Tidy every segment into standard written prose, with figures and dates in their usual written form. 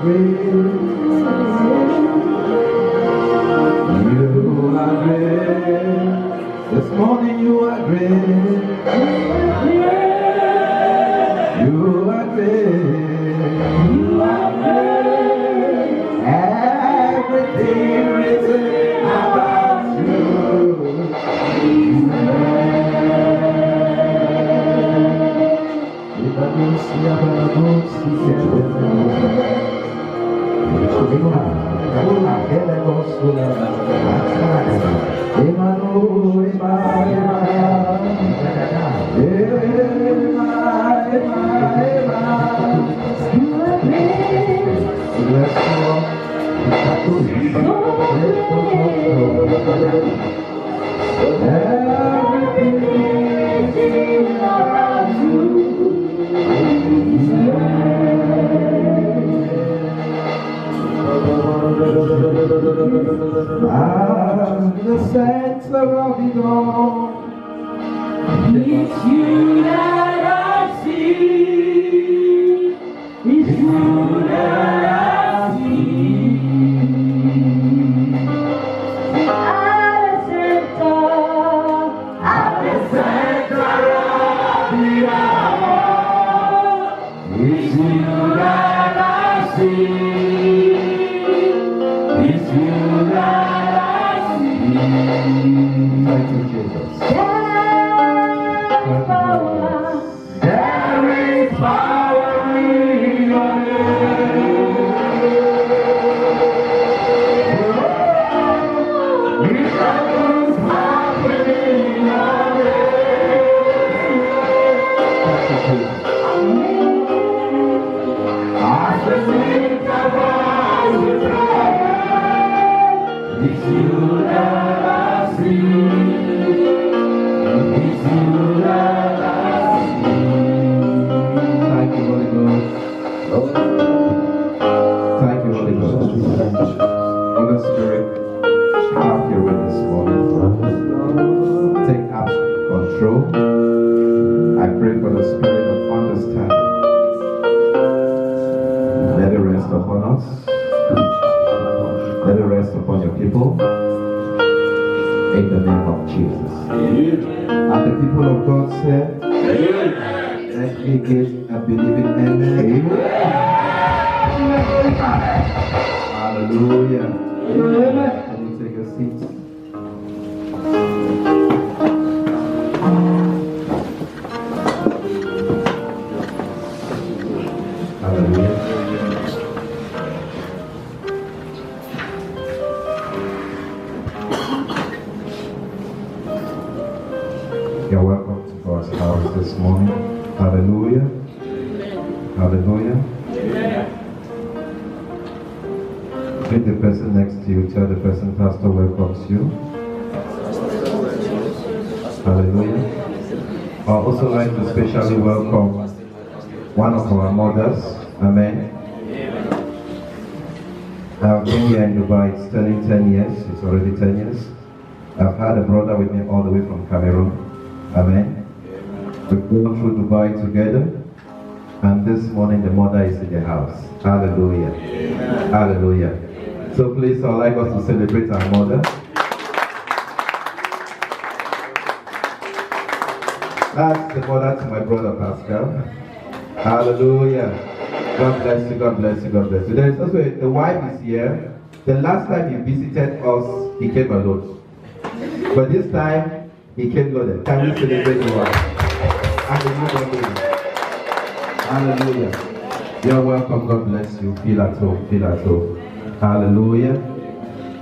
great. You are great. This morning you are great. You are great. You are great. Everything written about you. The center of it all. It's you that I see. It's you that I see. At the center of it all. It's you that I see. It's you that I see. Thank you, Jesus. There is power in your name. Miracles happen in your name. As the saints of all the it's you that I see. It's you that I see. Thank you, Holy Ghost. Thank you, Holy Ghost. Holy Spirit, have your way this morning. Take absolute control. I pray for the spirit of understanding. Let it rest upon us. Let it rest upon your people. In the name of Jesus. And the people of God said, let me give a believing amen. Hallelujah. Can you take a seat? Hallelujah. You're welcome to God's house this morning. Hallelujah. Hallelujah. Greet the person next to you. Tell the person pastor welcomes you. Hallelujah. I also like to specially welcome one of our mothers. Amen. I've been here in Dubai. It's turning 10 years. It's already 10 years. I've had a brother with me all the way from Cameroon. Amen. We've gone through Dubai together, and this morning the mother is in the house. Hallelujah. Amen. Hallelujah. So please, I'd like us to celebrate our mother. That's the mother to my brother Pascal. Hallelujah. God bless you, God bless you, God bless you. There's also the wife is here. The last time he visited us, he came alone. But this time, he came loaded. Can we celebrate the wife? Hallelujah. Hallelujah. You're welcome. God bless you. Feel at home. Feel at home. Hallelujah.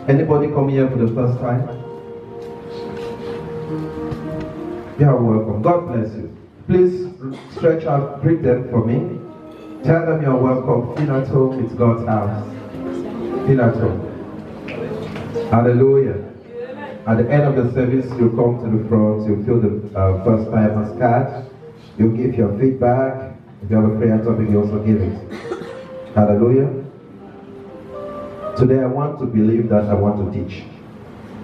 Anybody come here for the first time? You're welcome. God bless you. Please stretch out, greet them for me. Tell them you're welcome. Feel at home. It's God's house. Feel at home. Hallelujah. At the end of the service, you'll come to the front. You'll fill the first timer's card. You'll give your feedback. If you have a prayer topic, you also give it. Hallelujah. Today I want to believe that I want to teach.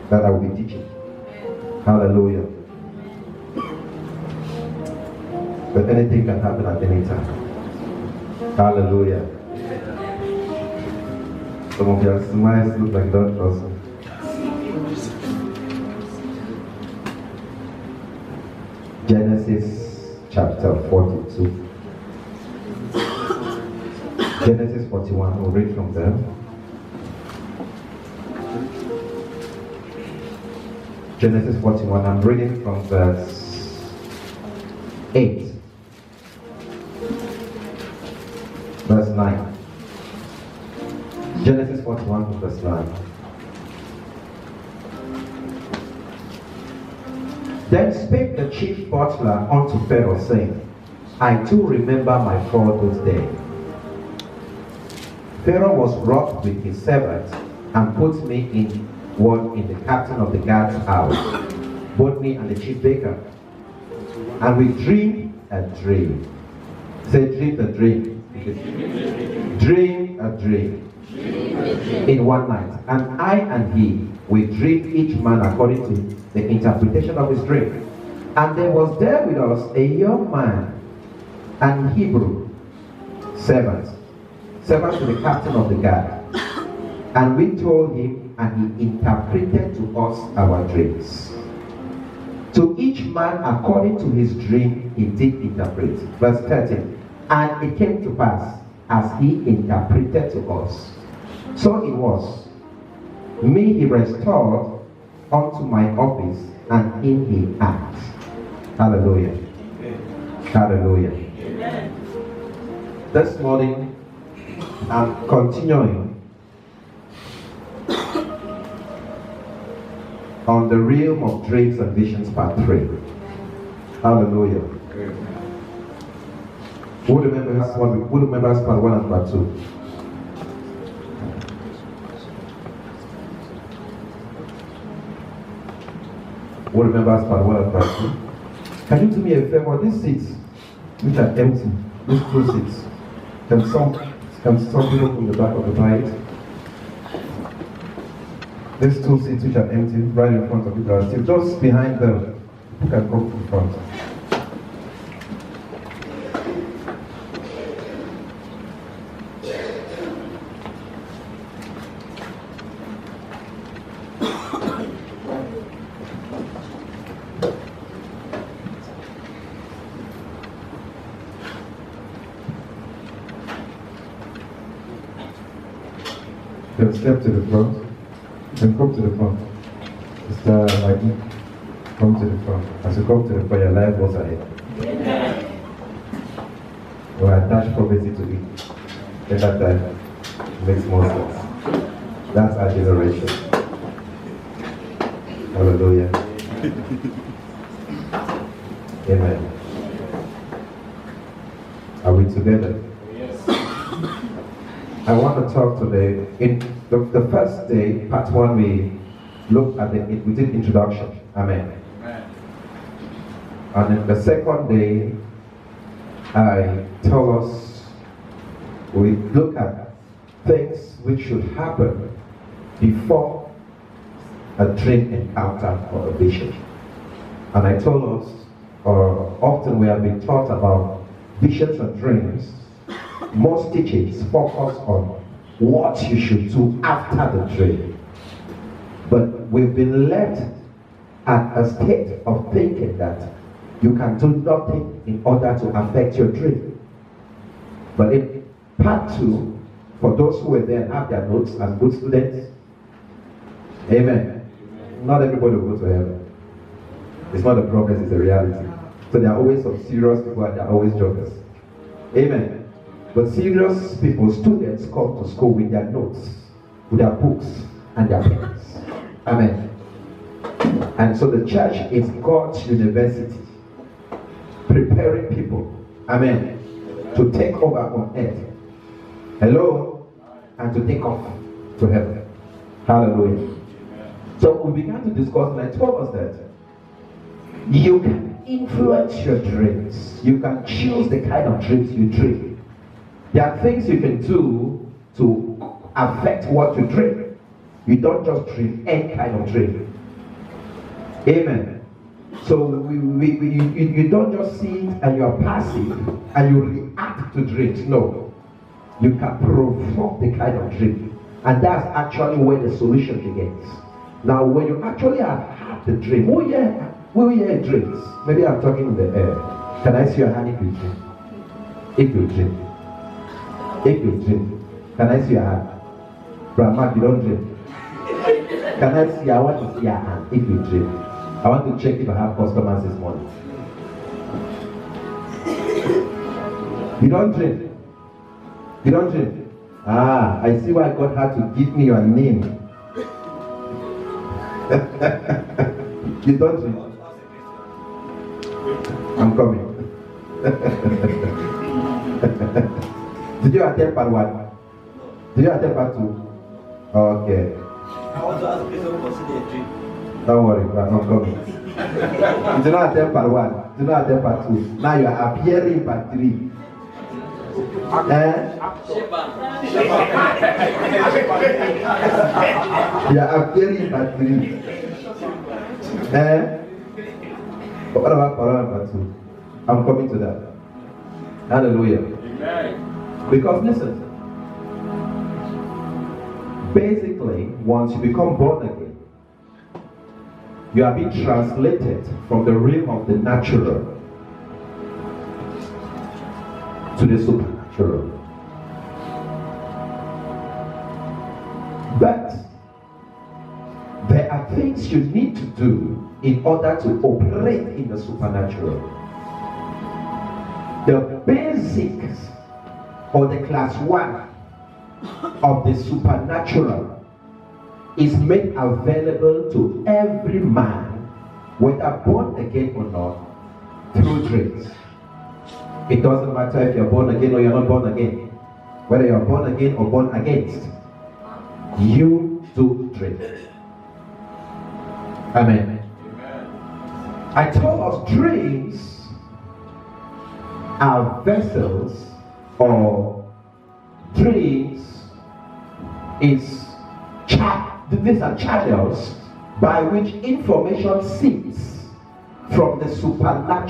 That I will be teaching. Hallelujah. But anything can happen at any time. Hallelujah. Some of your smiles look like don't trust me. Genesis chapter 42. Genesis 41, we'll read from there. Genesis 41, I'm reading from verse 8. Verse 9. Genesis 41 from verse 9. Then spake the chief butler unto Pharaoh, saying, I too remember my fathers' day. Pharaoh was wroth with his servants, and put me in the captain of the guard's house, both me and the chief baker. And we dreamed a dream. Say, dream a dream. Dream a dream. In one night. And I and he, we dreamed each man according to the interpretation of his dream. And there was there with us a young man, an Hebrew servant to the captain of the guard. And we told him, and he interpreted to us our dreams. To each man according to his dream he did interpret. Verse 13. And it came to pass, as he interpreted to us, so it was. Me he restored unto my office, and in he acts. Hallelujah. Hallelujah. This morning, I'm continuing on the realm of dreams and visions, part 3. Hallelujah. Who remembers part 1 and part 2? Who remembers part 1 and part 2? Can you do me a favor? These seats, which are empty, these 2 seats, can some people from the back of the bride? These 2 seats which are empty, right in front of you guys, still just behind them, you can come to the front. Then step to the front. Then come to the front. Sister Maggie, come to the front. As you come to the front, your life was ahead. Or attach poverty to it. At that time, it makes more sense. That's our generation. Hallelujah. Amen. Are we together? Yes. I want to talk today. In the first day, part 1, we looked at we did introduction. Amen. Amen. And in the second day, I tell us we look at things which should happen before a dream encounter or a vision. And I told us, often we have been taught about visions and dreams. Most teachings focus on what you should do after the dream. But we've been left at a state of thinking that you can do nothing in order to affect your dream. But in part 2, for those who were there and have their notes as good students, amen. Not everybody will go to heaven. It's not a promise, it's a reality. So there are always some serious people and there are always jokers. Amen. But serious people, students, come to school with their notes, with their books and their pens. Amen. And so the church is God's university, preparing people, amen, to take over on earth. Hello? And to take off to heaven. Hallelujah. So we began to discuss, and I told us that you can influence your dreams. You can choose the kind of dreams you dream. There are things you can do to affect what you dream. You don't just dream any kind of dream. Amen. So you don't just see it and you are passive and you react to dreams. No. You can provoke the kind of dream And that's actually where the solution begins. Now, when you actually have had the dream, we hear dreams. Maybe I'm talking in the air. Can I see your hand if you dream? If you dream. If you dream. Can I see your hand? Brahma, you don't dream. Can I see? I want to see your hand if you dream. I want to check if I have customers this morning. You don't dream. You don't dream. Ah, I see why God had to give me your name. You don't dream. I'm coming. Did you attend part 1? Did you attend part 2? Okay. I want to ask a question who consider a dream. Don't worry, I'm coming. You did not attend part 1. You did not attend part 2. Now you are appearing in part 3. You are appearing in part 3. What about part 2? I'm coming to that. Hallelujah. Amen. Because listen, basically, once you become born again, you are being translated from the realm of the natural to the supernatural. But there are things you need to do in order to operate in the supernatural. The basics or the class 1 of the supernatural is made available to every man, whether born again or not, through dreams. It doesn't matter if you're born again or you're not born again. Whether you're born again or born against, you do dream. Amen. I told us dreams are vessels, or dreams is these are channels by which information seeps from the supernatural